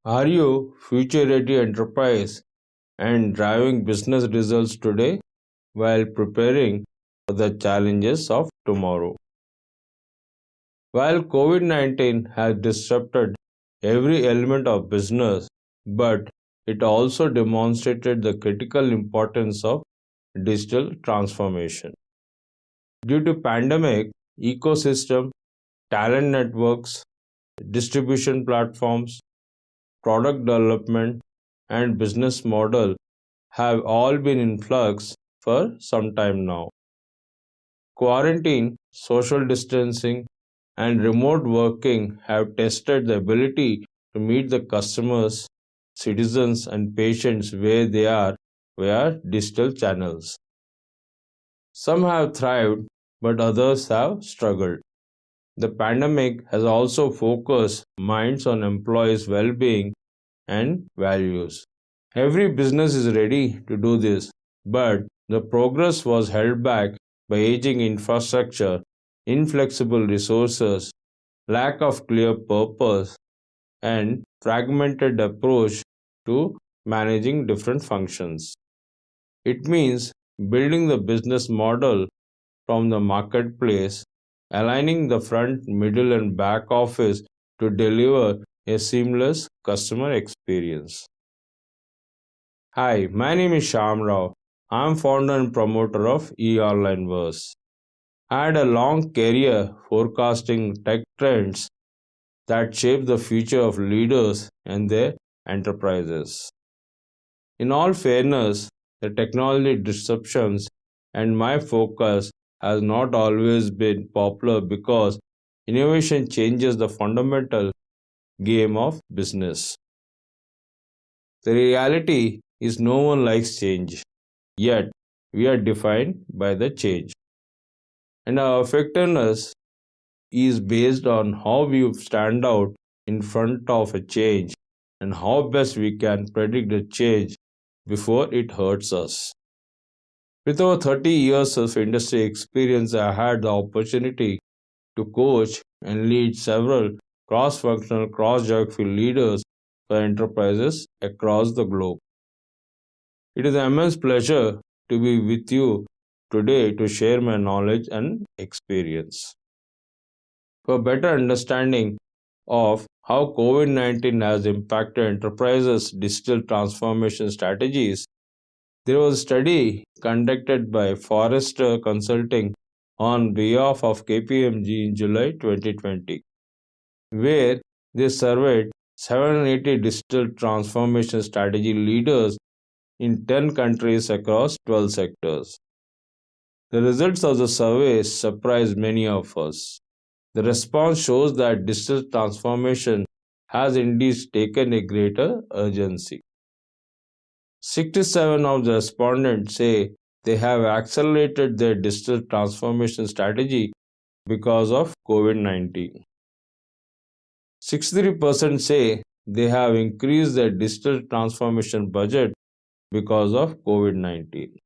Are you future ready enterprise and driving business results today while preparing for the challenges of tomorrow? While COVID 19 has disrupted every element of business, but it also demonstrated the critical importance of digital transformation. Due to pandemic, ecosystem, talent networks, distribution platforms, product development, and business model have all been in flux for some time now. Quarantine, social distancing, and remote working have tested the ability to meet the customers, citizens, and patients where they are via digital channels. Some have thrived, but others have struggled. The pandemic has also focused minds on employees' well being and values. Every business is ready to do this, but the progress was held back by aging infrastructure, inflexible resources, lack of clear purpose, and fragmented approach to managing different functions. It means building the business model from the marketplace, aligning the front, middle, and back office to deliver a seamless customer experience. Hi, my name is Shyam Rao. I'm founder and promoter of eOnlineverse. I had a long career forecasting tech trends that shape the future of leaders and their enterprises. In all fairness, the technology disruptions and my focus has not always been popular because innovation changes the fundamental game of business. The reality is no one likes change, yet we are defined by the change. And our effectiveness is based on how we stand out in front of a change and how best we can predict the change before it hurts us. With over 30 years of industry experience, I had the opportunity to coach and lead several cross functional, cross geographic leaders for enterprises across the globe. It is an immense pleasure to be with you today to share my knowledge and experience. For better understanding of how COVID 19 has impacted enterprises' digital transformation strategies, there was a study conducted by Forrester Consulting on behalf of KPMG in July 2020, where they surveyed 780 digital transformation strategy leaders in 10 countries across 12 sectors. The results of the survey surprised many of us. The response shows that digital transformation has indeed taken a greater urgency. 67 of the respondents say they have accelerated their digital transformation strategy because of COVID 19. 63% say they have increased their digital transformation budget because of COVID 19.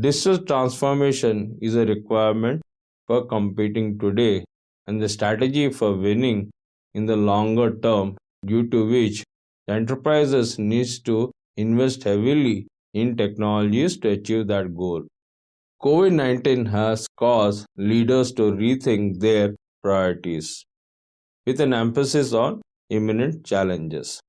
Digital transformation is a requirement for competing today and the strategy for winning in the longer term, due to which the enterprises needs to invest heavily in technologies to achieve that goal. COVID-19 has caused leaders to rethink their priorities with an emphasis on imminent challenges.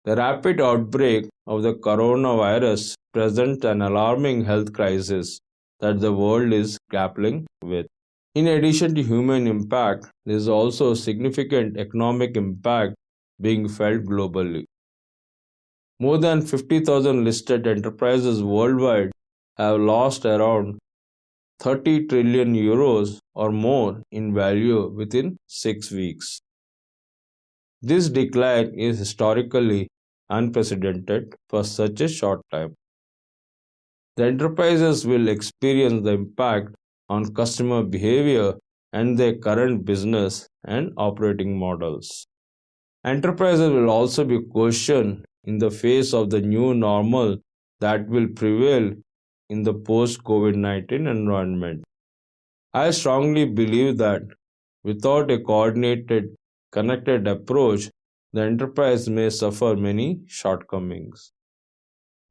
The rapid outbreak of the coronavirus presents an alarming health crisis that the world is grappling with. In addition to human impact, there is also significant economic impact being felt globally. More than 50,000 listed enterprises worldwide have lost around 30 trillion euros or more in value within 6 weeks. This decline is historically unprecedented for such a short time. The enterprises will experience the impact on customer behavior and their current business and operating models. Enterprises will also be questioned in the face of the new normal that will prevail in the post COVID 19 environment. I strongly believe that without a coordinated, connected approach, the enterprise may suffer many shortcomings.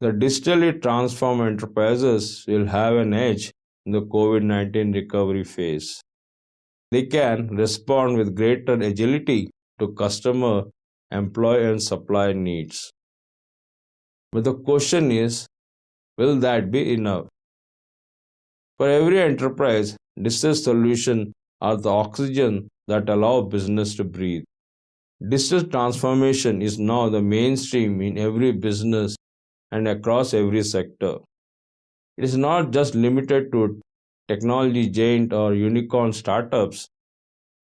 The digitally transformed enterprises will have an edge in the COVID 19 recovery phase. They can respond with greater agility to customer, employee, and supply needs. But the question is, will that be enough? For every enterprise, digital solutions are the oxygen that allow business to breathe. Digital transformation is now the mainstream in every business and across every sector. It is not just limited to technology giant or unicorn startups.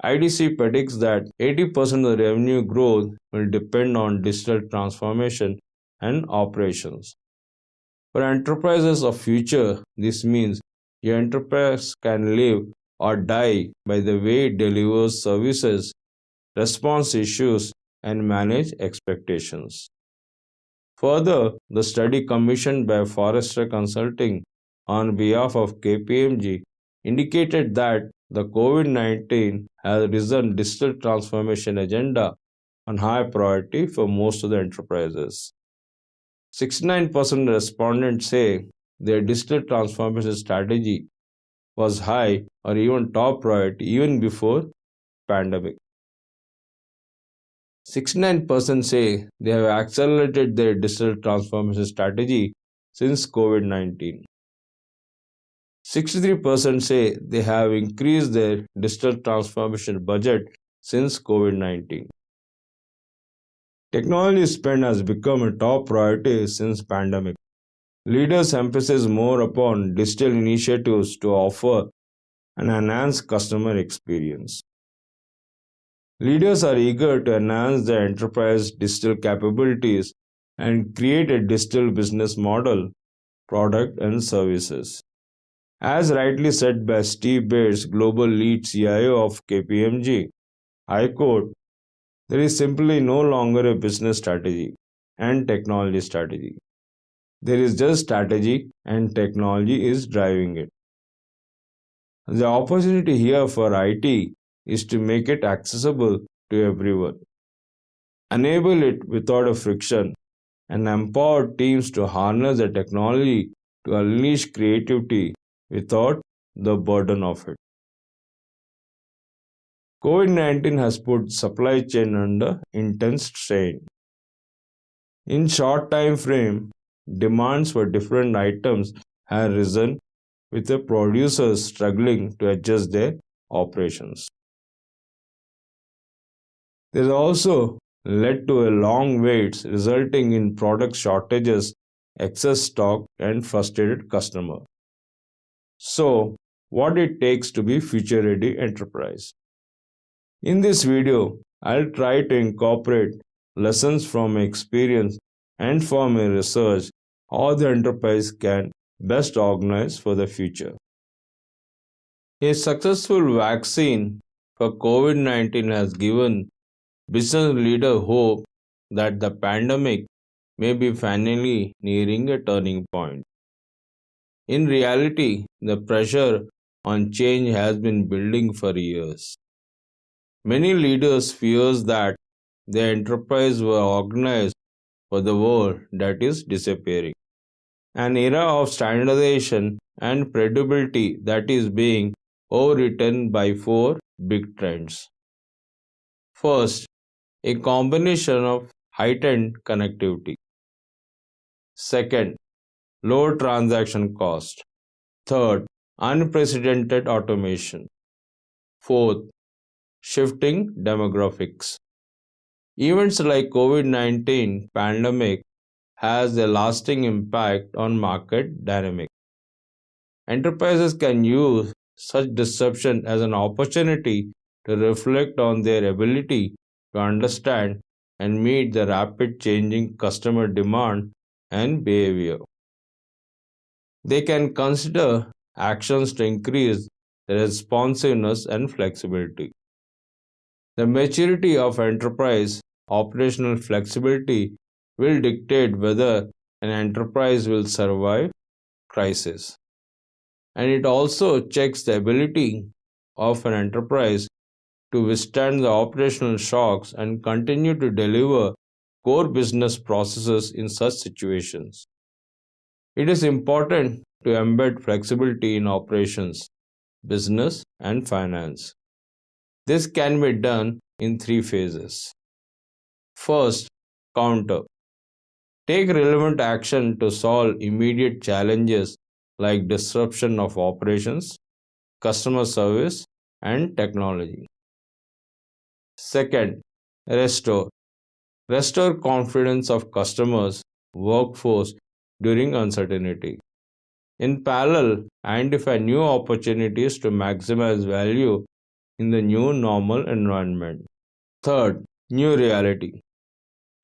IDC predicts that 80% of the revenue growth will depend on digital transformation and operations. For enterprises of future, this means your enterprise can live or die by the way it delivers services, responds issues, and manage expectations. Further, the study commissioned by Forrester Consulting on behalf of KPMG indicated that the COVID-19 has risen digital transformation agenda on high priority for most of the enterprises. 69% respondents say their digital transformation strategy was high or even top priority even before pandemic. 69% say they have accelerated their digital transformation strategy since COVID-19. 63% say they have increased their digital transformation budget since COVID-19. Technology spend has become a top priority since pandemic. Leaders emphasize more upon digital initiatives to offer an enhanced customer experience. Leaders are eager to enhance their enterprise digital capabilities and create a digital business model, product, and services. As rightly said by Steve Bates, Global Lead CIO of KPMG, I quote, there is simply no longer a business strategy and technology strategy. There is just strategy and technology is driving it. The opportunity here for IT is to make it accessible to everyone, enable it without a friction, and empower teams to harness the technology to unleash creativity without the burden of it. COVID-19 has put supply chain under intense strain. In short time frame, demands for different items have risen with the producers struggling to adjust their operations. This also led to a long waits resulting in product shortages, excess stock and frustrated customer. So, what it takes to be future ready enterprise. In this video, I'll try to incorporate lessons from my experience and from my research how the enterprise can best organize for the future. A successful vaccine for COVID-19 has given business leaders hope that the pandemic may be finally nearing a turning point. In reality, the pressure on change has been building for years. Many leaders fear that their enterprise will organize for the world that is disappearing. An era of standardization and predictability that is being overwritten by four big trends. First, a combination of heightened connectivity. Second, low transaction cost. Third, unprecedented automation. Fourth, shifting demographics. Events like COVID-19 pandemic has a lasting impact on market dynamics. Enterprises can use such disruption as an opportunity to reflect on their ability to understand and meet the rapid changing customer demand and behavior. They can consider actions to increase their responsiveness and flexibility. The maturity of enterprise operational flexibility will dictate whether an enterprise will survive crisis. And it also checks the ability of an enterprise to withstand the operational shocks and continue to deliver core business processes in such situations. It is important to embed flexibility in operations, business, and finance. This can be done in three phases. First, counter. Take relevant action to solve immediate challenges like disruption of operations, customer service, and technology. Second, restore. Restore confidence of customers, workforce during uncertainty. In parallel, identify new opportunities to maximize value in the new normal environment. Third, new reality.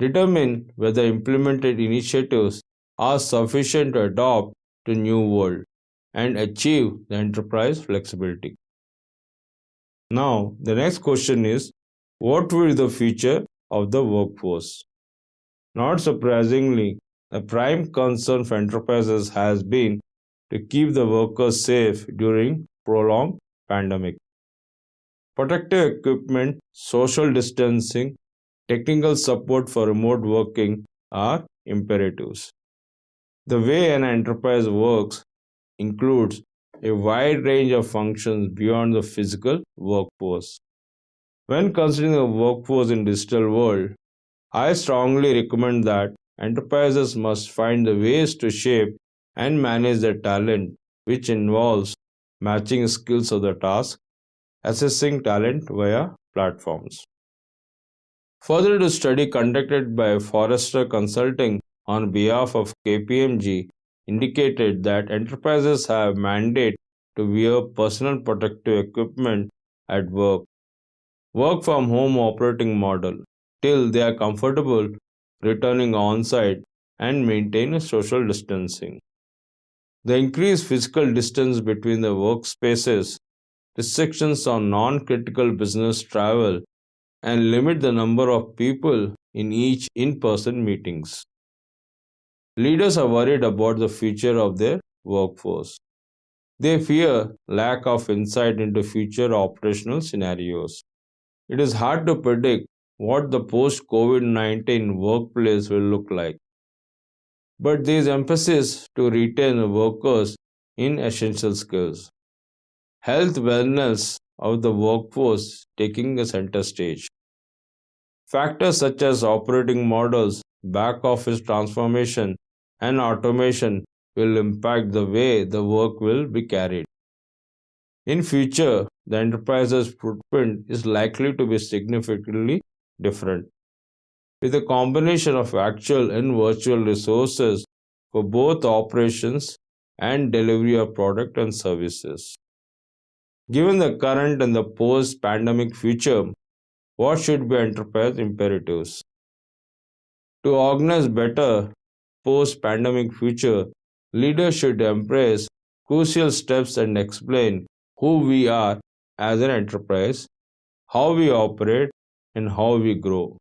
Determine whether implemented initiatives are sufficient to adapt to new world and achieve the enterprise flexibility. Now, the next question is, what will be the future of the workforce? Not surprisingly, a prime concern for enterprises has been to keep the workers safe during prolonged pandemic. Protective equipment, social distancing, technical support for remote working are imperatives. The way an enterprise works includes a wide range of functions beyond the physical workforce. When considering the workforce in digital world, I strongly recommend that enterprises must find the ways to shape and manage their talent, which involves matching skills of the task, assessing talent via platforms. Further, to study conducted by Forrester Consulting on behalf of KPMG indicated that enterprises have mandate to wear personal protective equipment at work from home operating model till they are comfortable returning on site and maintain social distancing. The increased physical distance between the workspaces, restrictions on non critical business travel, and limit the number of people in each in person meetings. Leaders are worried about the future of their workforce. They fear lack of insight into future operational scenarios. It is hard to predict what the post COVID-19 workplace will look like, but there is emphasis to retain workers in essential skills. Health wellness of the workforce taking a center stage. Factors such as operating models, back office transformation, and automation will impact the way the work will be carried. In future, the enterprise's footprint is likely to be significantly different, with a combination of actual and virtual resources for both operations and delivery of product and services. Given the current and the post-pandemic future, what should be enterprise imperatives? To organize better post-pandemic future, leaders should embrace crucial steps and explain who we are as an enterprise, how we operate, and how we grow.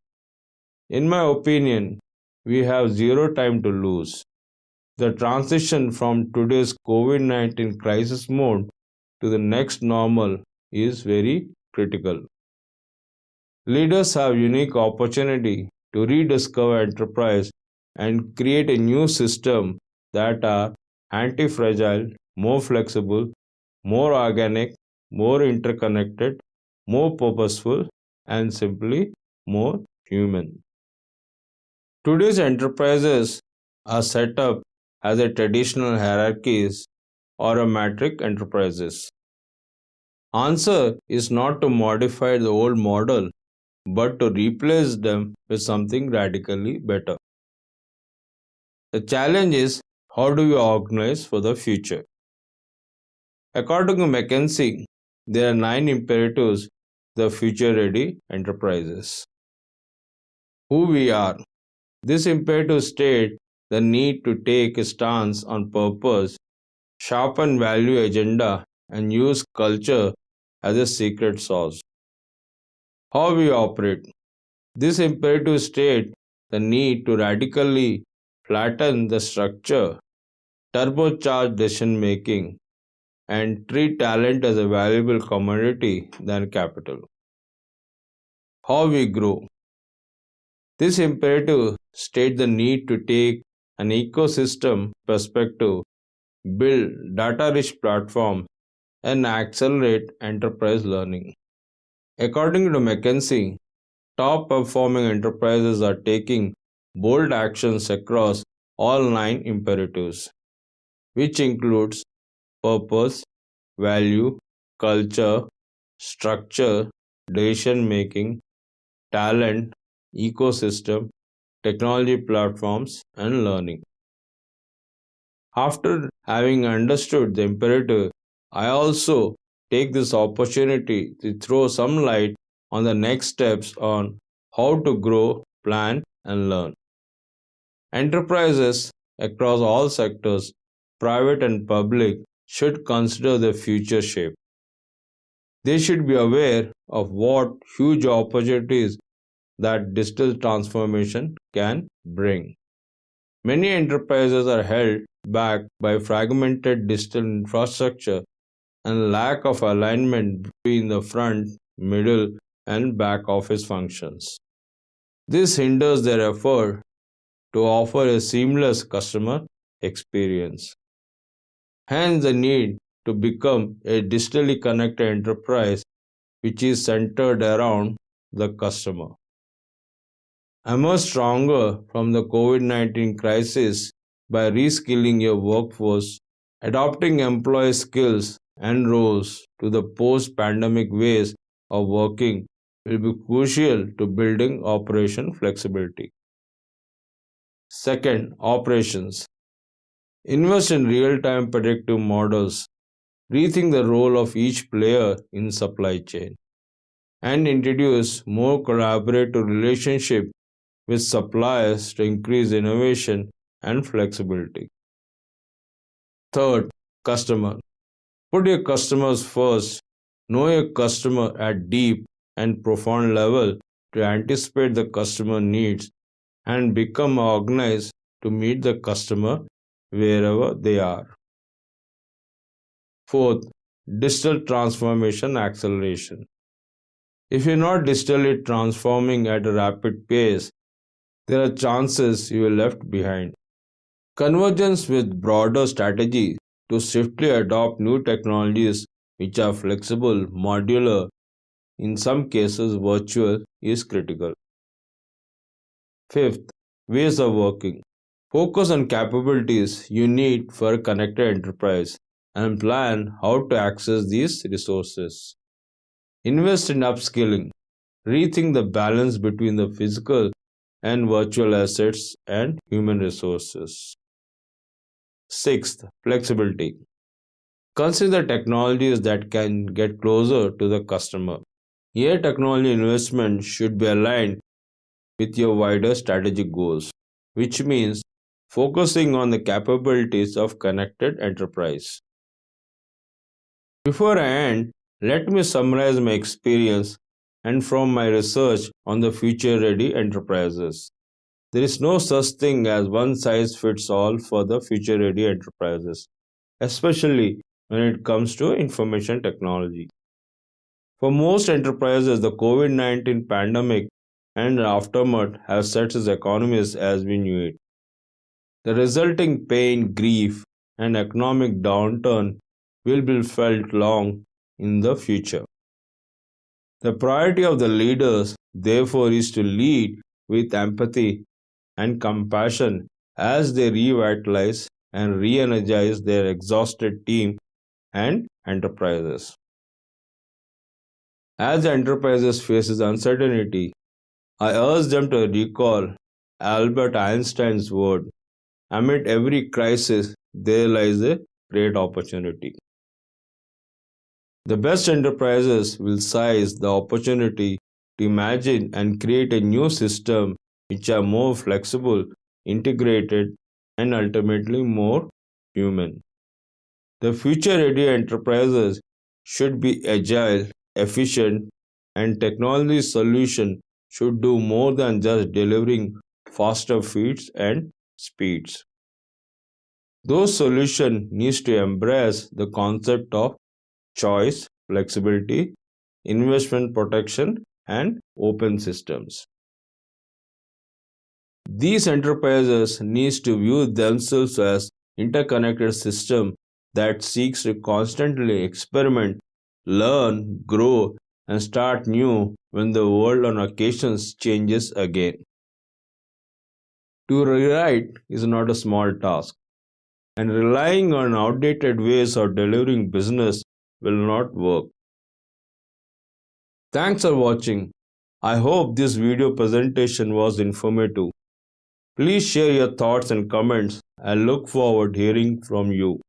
In my opinion, we have zero time to lose. The transition from today's COVID-19 crisis mode to the next normal is very critical. Leaders have unique opportunity to rediscover enterprise and create a new system that are anti-fragile, more flexible, more organic, more interconnected, more purposeful, and simply more human. Today's enterprises are set up as a traditional hierarchies or a matrix enterprises. Answer is not to modify the old model, but to replace them with something radically better. The challenge is, how do we organize for the future? According to McKinsey, there are 9 imperatives the future ready enterprises. Who we are. This imperative state the need to take a stance on purpose, sharpen value agenda, and use culture as a secret sauce. How we operate. This imperative state the need to radically flatten the structure, turbocharge decision making, and treat talent as a valuable commodity than capital. how we grow. This imperative states the need to take an ecosystem perspective, build data rich platforms, and accelerate enterprise learning. According to McKinsey, top performing enterprises are taking bold actions across all nine imperatives, which includes purpose, value, culture, structure, decision making, talent, ecosystem, technology platforms, and learning. After having understood the imperative, I also take this opportunity to throw some light on the next steps on how to grow, plan, and learn. Enterprises across all sectors, private and public, should consider the future shape. They should be aware of what huge opportunities that digital transformation can bring. Many enterprises are held back by fragmented digital infrastructure and lack of alignment between the front, middle, and back office functions. This hinders their effort to offer a seamless customer experience. Hence, the need to become a digitally connected enterprise which is centered around the customer. Emerge stronger from the COVID-19 crisis by reskilling your workforce, adopting employee skills and roles to the post pandemic ways of working will be crucial to building operation flexibility. Second, operations. Invest in real time predictive models, rethink the role of each player in supply chain, and introduce more collaborative relationship with suppliers to increase innovation and flexibility. Third, customer. Put your customers first. Know your customer at deep and profound level to anticipate the customer needs and become organized to meet the customer wherever they are. Fourth, digital transformation acceleration. If you're not digitally transforming at a rapid pace, there are chances you are left behind. Convergence with broader strategy to swiftly adopt new technologies which are flexible, modular, in some cases virtual, is critical. Fifth, ways of working. Focus on capabilities you need for a connected enterprise and plan how to access these resources. Invest in upskilling. Rethink the balance between the physical and virtual assets and human resources. Sixth, flexibility. Consider technologies that can get closer to the customer. Here, technology investment should be aligned with your wider strategic goals, which means focusing on the capabilities of connected enterprise. Before I end, let me summarize my experience and from my research on the future ready enterprises. There is no such thing as one size fits all for the future ready enterprises, especially when it comes to information technology. For most enterprises, the COVID 19 pandemic and aftermath have set its economies as we knew it. The resulting pain, grief, and economic downturn will be felt long in the future. The priority of the leaders, therefore, is to lead with empathy and compassion as they revitalize and re energize their exhausted team and enterprises. As the enterprises faces uncertainty, I urge them to recall Albert Einstein's word, amid every crisis there lies a great opportunity. The best enterprises will seize the opportunity to imagine and create a new system which are more flexible, integrated, and ultimately more human. The future ready enterprises should be agile, efficient, and technology solution should do more than just delivering faster feeds and speeds. Those solutions needs to embrace the concept of choice, flexibility, investment protection, and open systems. These enterprises need to view themselves as interconnected system that seeks to constantly experiment, learn, grow, and start new when the world on occasions changes again. To rewrite is not a small task, and relying on outdated ways of delivering business will not work. Thanks for watching. I hope this video presentation was informative. Please share your thoughts and comments. I look forward hearing from you.